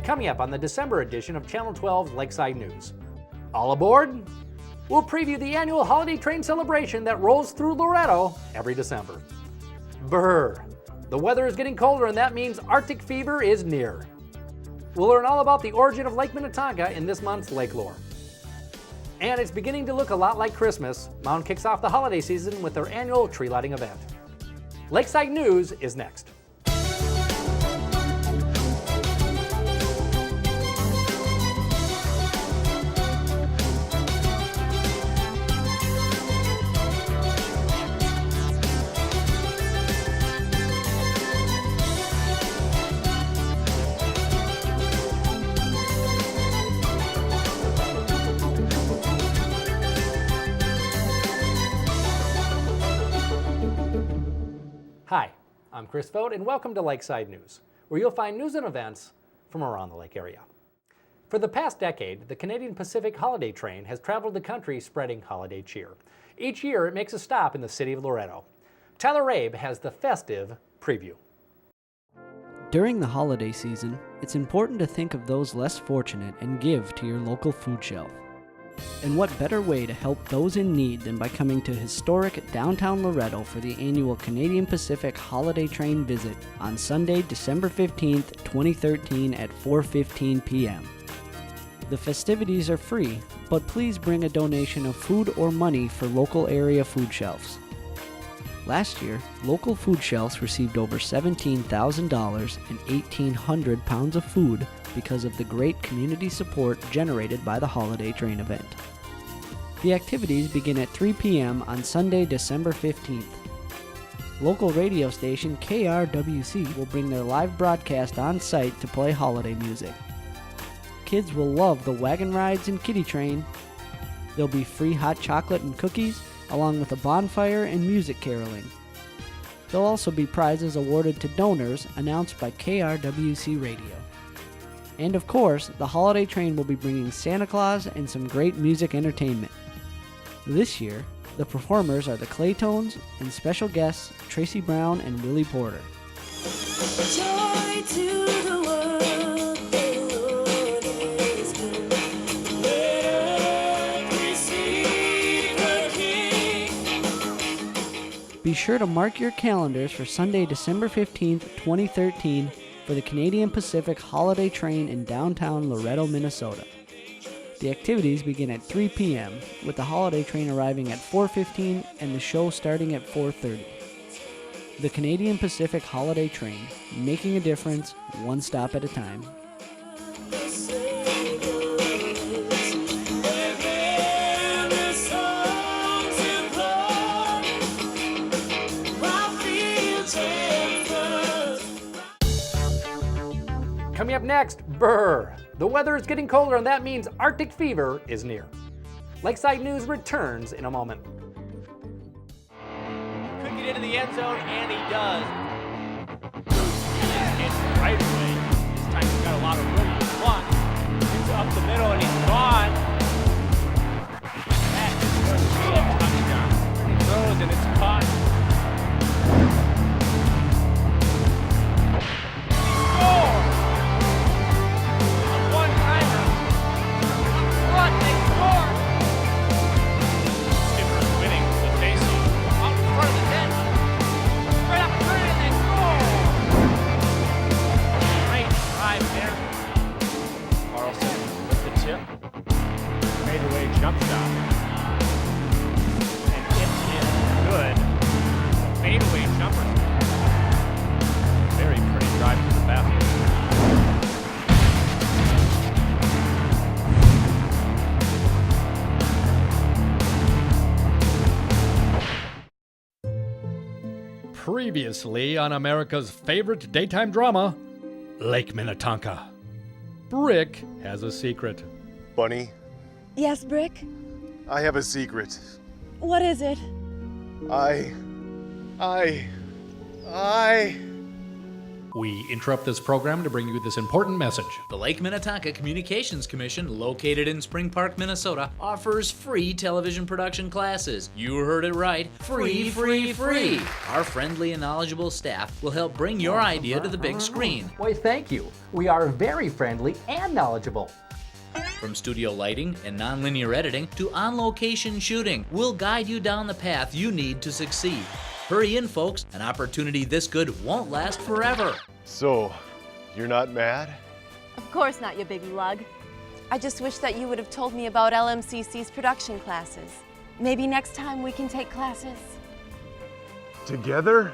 Coming up on the December edition of Channel 12's Lakeside News. All aboard? We'll preview the annual holiday train celebration that rolls through Loretto every December. Brr! The weather is getting colder and that means Arctic fever is near. We'll learn all about the origin of Lake Minnetonka in this month's Lake Lore. And it's beginning to look a lot like Christmas. Mound kicks off the holiday season with their annual tree lighting event. Lakeside News is next. Hi, I'm Chris Vogt and welcome to Lakeside News, where you'll find news and events from around the lake area. For the past decade, the Canadian Pacific Holiday Train has traveled the country spreading holiday cheer. Each year, it makes a stop in the city of Loretto. Tyler Rabe has the festive preview. During the holiday season, it's important to think of those less fortunate and give to your local food shelf. And what better way to help those in need than by coming to historic downtown Loretto for the annual Canadian Pacific Holiday Train visit on Sunday, December 15th, 2013 at 4:15 p.m. The festivities are free, but please bring a donation of food or money for local area food shelves. Last year, local food shelves received over $17,000 and 1,800 pounds of food because of the great community support generated by the Holiday Train event. The activities begin at 3 p.m. on Sunday, December 15th. Local radio station KRWC will bring their live broadcast on site to play holiday music. Kids will love the wagon rides and kiddie train. There'll be free hot chocolate and cookies, along with a bonfire and music caroling. There'll also be prizes awarded to donors announced by KRWC Radio. And of course, the holiday train will be bringing Santa Claus and some great music entertainment. This year, the performers are the Claytones and special guests Tracy Brown and Willie Porter. Joy to the world, the Lord is good. Let us receive the King. Be sure to mark your calendars for Sunday, December 15th, 2013 for the Canadian Pacific Holiday Train in downtown Loretto, Minnesota. The activities begin at 3 p.m., with the holiday train arriving at 4:15 and the show starting at 4:30. The Canadian Pacific Holiday Train, making a difference one stop at a time. Coming up next, brr! The weather is getting colder and that means Arctic fever is near. Lakeside News returns in a moment. Could get into the end zone, and he does. It's right away. This time he's got a lot of room to plunk. It's up the middle, and he's gone. That is going to be a touchdown. He throws, and it's caught. He scores! Jump shot. And it's in good. Fadeaway jumper. Very pretty drive to the basket. Previously on America's favorite daytime drama, Lake Minnetonka. Brick has a secret. Bunny, Yes, Brick? I have a secret. What is it? We interrupt this program to bring you this important message. The Lake Minnetonka Communications Commission, located in Spring Park, Minnesota, offers free television production classes. You heard it right. Free, free, free. Our friendly and knowledgeable staff will help bring your idea to the big screen. Why, thank you. We are very friendly and knowledgeable. From studio lighting and nonlinear editing to on-location shooting, we'll guide you down the path you need to succeed. Hurry in, folks. An opportunity this good won't last forever. So, you're not mad? Of course not, you big lug. I just wish that you would have told me about LMCC's production classes. Maybe next time we can take classes. Together?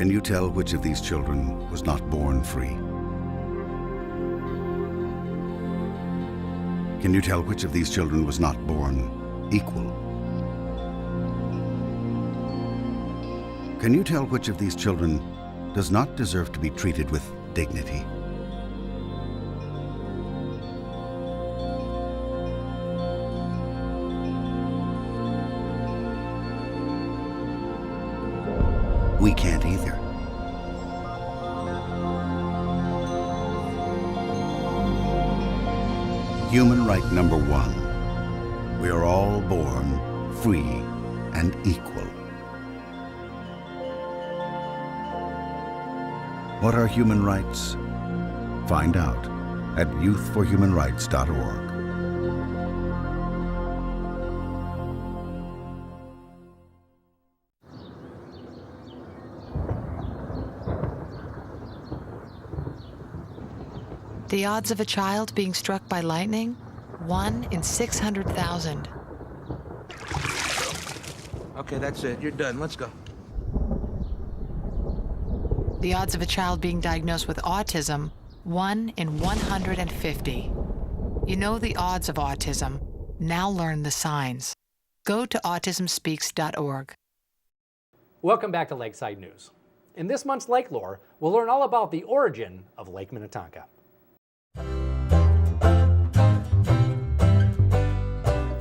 Can you tell which of these children was not born free? Can you tell which of these children was not born equal? Can you tell which of these children does not deserve to be treated with dignity? We can't either. Human right number one. We are all born free and equal. What are human rights? Find out at youthforhumanrights.org. The odds of a child being struck by lightning? 1 in 600,000. Okay, that's it. You're done. Let's go. The odds of a child being diagnosed with autism? 1 in 150. You know the odds of autism. Now learn the signs. Go to autismspeaks.org. Welcome back to Lakeside News. In this month's Lake Lore, we'll learn all about the origin of Lake Minnetonka.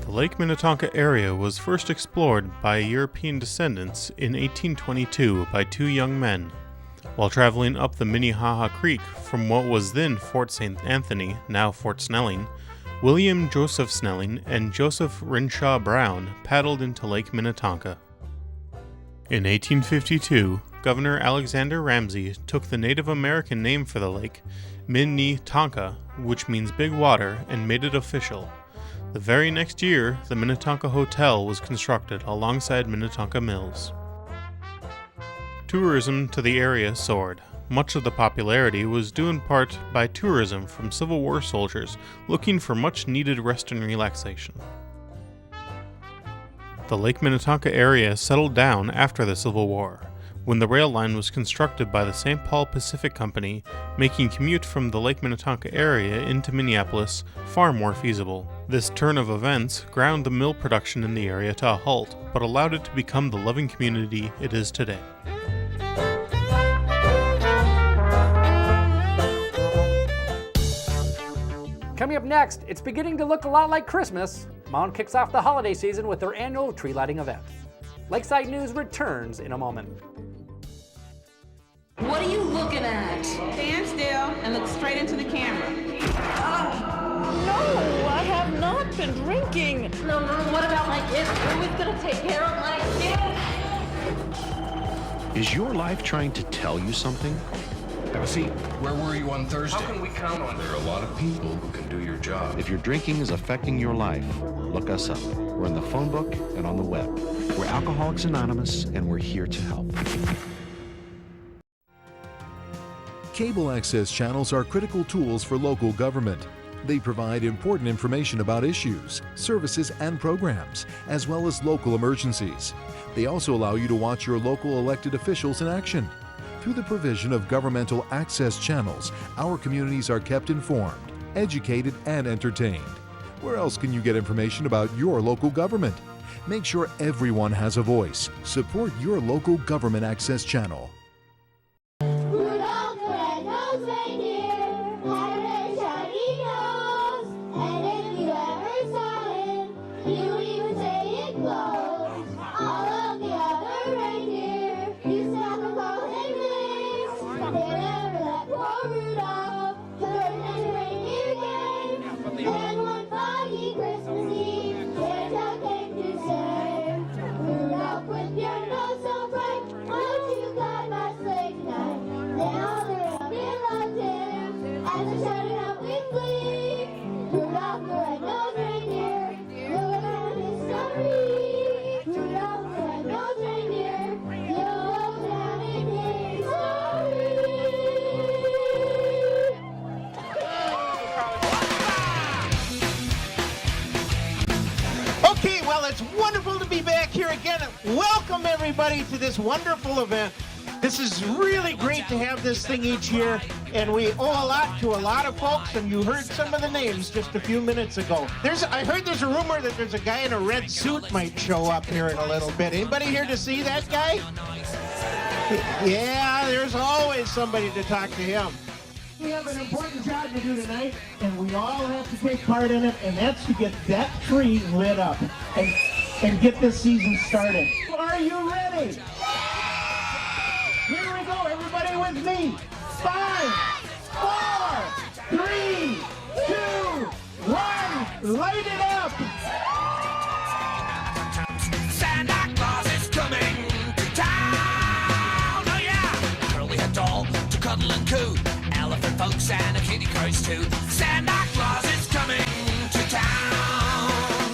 The Lake Minnetonka area was first explored by European descendants in 1822 by two young men. While traveling up the Minnehaha Creek from what was then Fort St. Anthony, now Fort Snelling, William Joseph Snelling and Joseph Renshaw Brown paddled into Lake Minnetonka. In 1852, Governor Alexander Ramsey took the Native American name for the lake, Minnetonka, which means big water, and made it official. The very next year, the Minnetonka Hotel was constructed alongside Minnetonka Mills. Tourism to the area soared. Much of the popularity was due in part by tourism from Civil War soldiers looking for much-needed rest and relaxation. The Lake Minnetonka area settled down after the Civil War, when the rail line was constructed by the St. Paul Pacific Company, making commute from the Lake Minnetonka area into Minneapolis far more feasible. This turn of events ground the mill production in the area to a halt, but allowed it to become the loving community it is today. Coming up next, it's beginning to look a lot like Christmas. Mound kicks off the holiday season with their annual tree lighting event. Lakeside News returns in a moment. What are you looking at? Stand still and look straight into the camera. No, I have not been drinking. No, what about my gift? Who is going to take care of my gift? Is your life trying to tell you something? Have a seat. Where were you on Thursday? How can we count on you? There are a lot of people who can do your job. If your drinking is affecting your life, look us up. We're in the phone book and on the web. We're Alcoholics Anonymous, and we're here to help. Cable access channels are critical tools for local government. They provide important information about issues, services, and programs, as well as local emergencies. They also allow you to watch your local elected officials in action. Through the provision of governmental access channels, our communities are kept informed, educated, and entertained. Where else can you get information about your local government? Make sure everyone has a voice. Support your local government access channel. It's wonderful to be back here again. Welcome everybody to this wonderful event. This is really great to have this thing each year, and we owe a lot to a lot of folks, and you heard some of the names just a few minutes ago. I heard there's a rumor that there's a guy in a red suit might show up here in a little bit. Anybody here to see that guy? Yeah, there's always somebody to talk to him. We have an important job to do tonight, and we all have to take part in it, and that's to get that tree lit up and get this season started. Are you ready? Here we go, everybody with me. 5, 4, 3, 2, 1, light it up! Santa Claus is coming to town, oh yeah! Curly head doll to cuddle and coo. Elephant folks and a kitty crows too. Santa Claus is coming to town.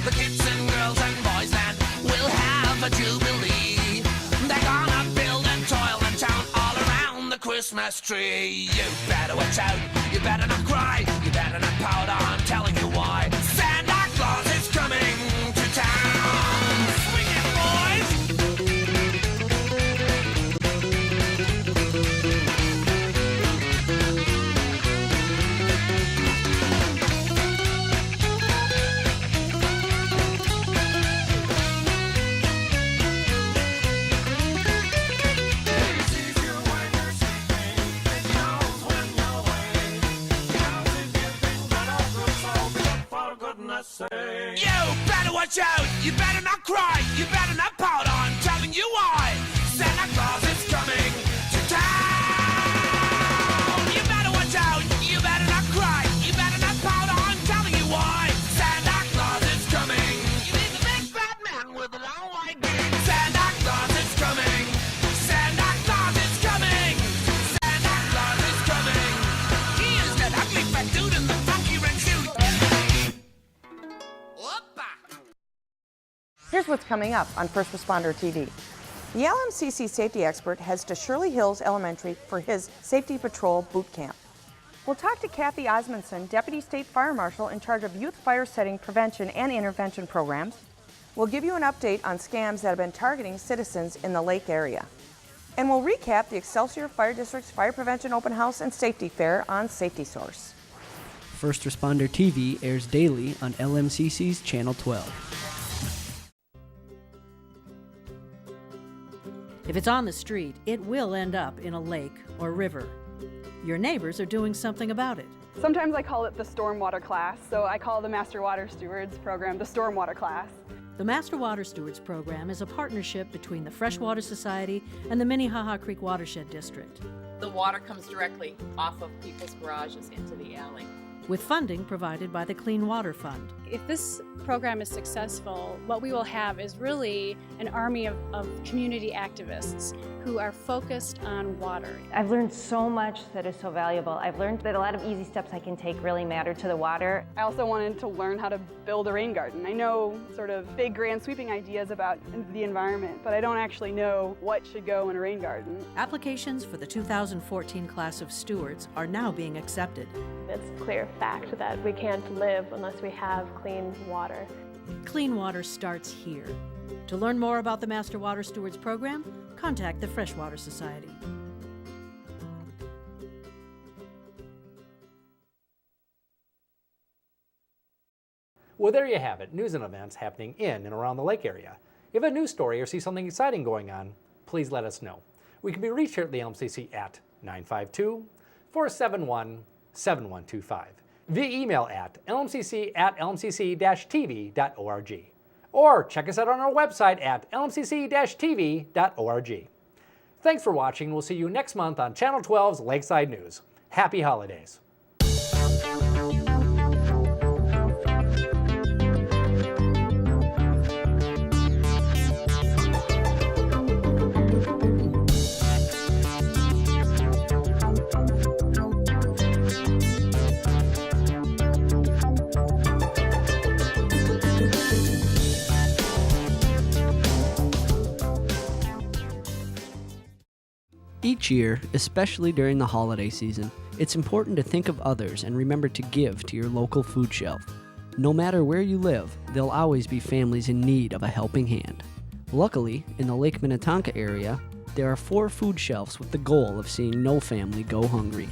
The kids and girls and boys then will have a jubilee. They're gonna build and toil and town all around the Christmas tree. You better watch out, You better not cry, you better not pout, I'm telling you why. Santa Claus is coming to town. Swing it, boys! You better watch out, you better not cry, you better not pout, I'm telling you why. Santa Claus is coming to town. You better watch out, you better not cry, you better not pout, I'm telling you why. Santa Claus is coming. He's the big fat man with a long white beard. Santa Claus is coming. Santa Claus is coming. Santa Claus is coming. He is that ugly fat dude in the funky red suit. Here's what's coming up on First Responder TV. The LMCC safety expert heads to Shirley Hills Elementary for his Safety Patrol Boot Camp. We'll talk to Kathy Osmondson, Deputy State Fire Marshal in charge of youth fire setting prevention and intervention programs. We'll give you an update on scams that have been targeting citizens in the Lake area. And we'll recap the Excelsior Fire District's Fire Prevention Open House and Safety Fair on Safety Source. First Responder TV airs daily on LMCC's Channel 12. If it's on the street, it will end up in a lake or river. Your neighbors are doing something about it. Sometimes I call it the stormwater class, so I call the Master Water Stewards program the stormwater class. The Master Water Stewards program is a partnership between the Freshwater Society and the Minnetonka Creek Watershed District, The water comes directly off of people's garages into the alley. with funding provided by the Clean Water Fund. If this program is successful, what we will have is really an army of community activists who are focused on water. I've learned so much that is so valuable. I've learned that a lot of easy steps I can take really matter to the water. I also wanted to learn how to build a rain garden. I know sort of big, grand, sweeping ideas about the environment, but I don't actually know what should go in a rain garden. Applications for the 2014 class of stewards are now being accepted. It's a clear fact that we can't live unless we have clean water. Clean water starts here. To learn more about the Master Water Stewards program, contact the Freshwater Society. Well, there you have it, news and events happening in and around the lake area. If you have a news story or see something exciting going on, please let us know. We can be reached here at the LMCC at 952-471-7125, via email at lmcc@lmcc-tv.org, or check us out on our website at lmcc-tv.org. Thanks for watching. We'll see you next month on Channel 12's Lakeside News. Happy holidays. Each year, especially during the holiday season, it's important to think of others and remember to give to your local food shelf. No matter where you live, there'll always be families in need of a helping hand. Luckily, in the Lake Minnetonka area, there are 4 food shelves with the goal of seeing no family go hungry.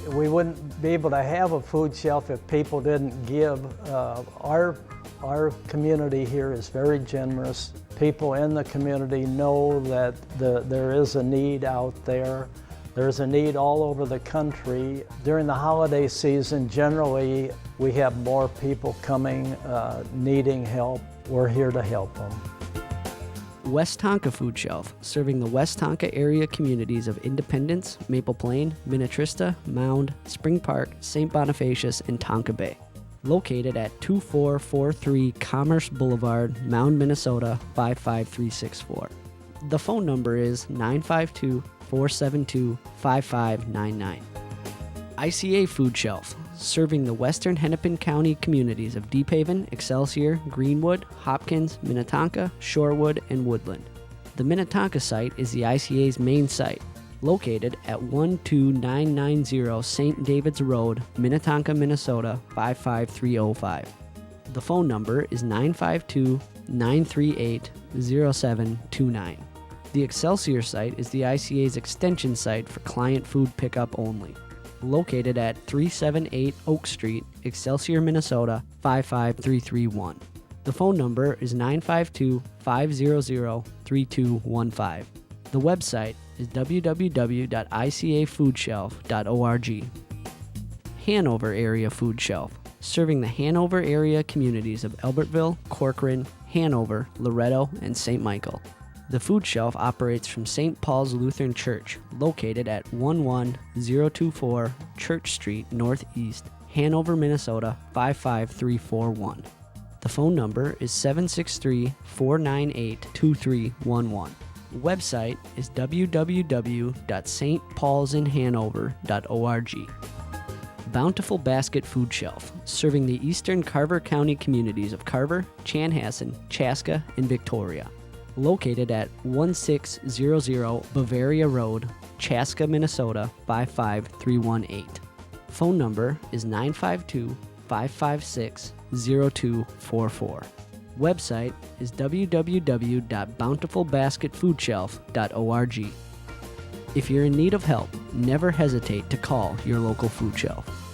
We wouldn't be able to have a food shelf if people didn't give. Our community here is very generous. People in the community know that there is a need out there. There's a need all over the country. During the holiday season, generally, we have more people coming, needing help. We're here to help them. West Tonka Food Shelf, serving the West Tonka area communities of Independence, Maple Plain, Minnetrista, Mound, Spring Park, St. Bonifacius, and Tonka Bay. Located at 2443 Commerce Boulevard, Mound, Minnesota 55364. The phone number is 952-472-5599. ICA Food Shelf, serving the western Hennepin County communities of Deephaven, Excelsior, Greenwood, Hopkins, Minnetonka, Shorewood, and Woodland. The Minnetonka site is the ICA's main site. located at 12990 St. David's Road, Minnetonka, Minnesota 55305. The phone number is 952-938-0729. The Excelsior site is the ICA's extension site for client food pickup only, located at 378 Oak Street, Excelsior, Minnesota 55331. The phone number is 952-500-3215. The website is www.icafoodshelf.org. Hanover Area Food Shelf, serving the Hanover area communities of Albertville, Corcoran, Hanover, Loretto, and St. Michael. The food shelf operates from St. Paul's Lutheran Church, located at 11024 Church Street Northeast, Hanover, Minnesota 55341. The phone number is 763-498-2311. The website is www.stpaulsinhanover.org. Bountiful Basket Food Shelf, serving the eastern Carver County communities of Carver, Chanhassen, Chaska, and Victoria. Located at 1600 Bavaria Road, Chaska, Minnesota 55318. Phone number is 952-556-0244. Website is www.bountifulbasketfoodshelf.org. If you're in need of help, never hesitate to call your local food shelf.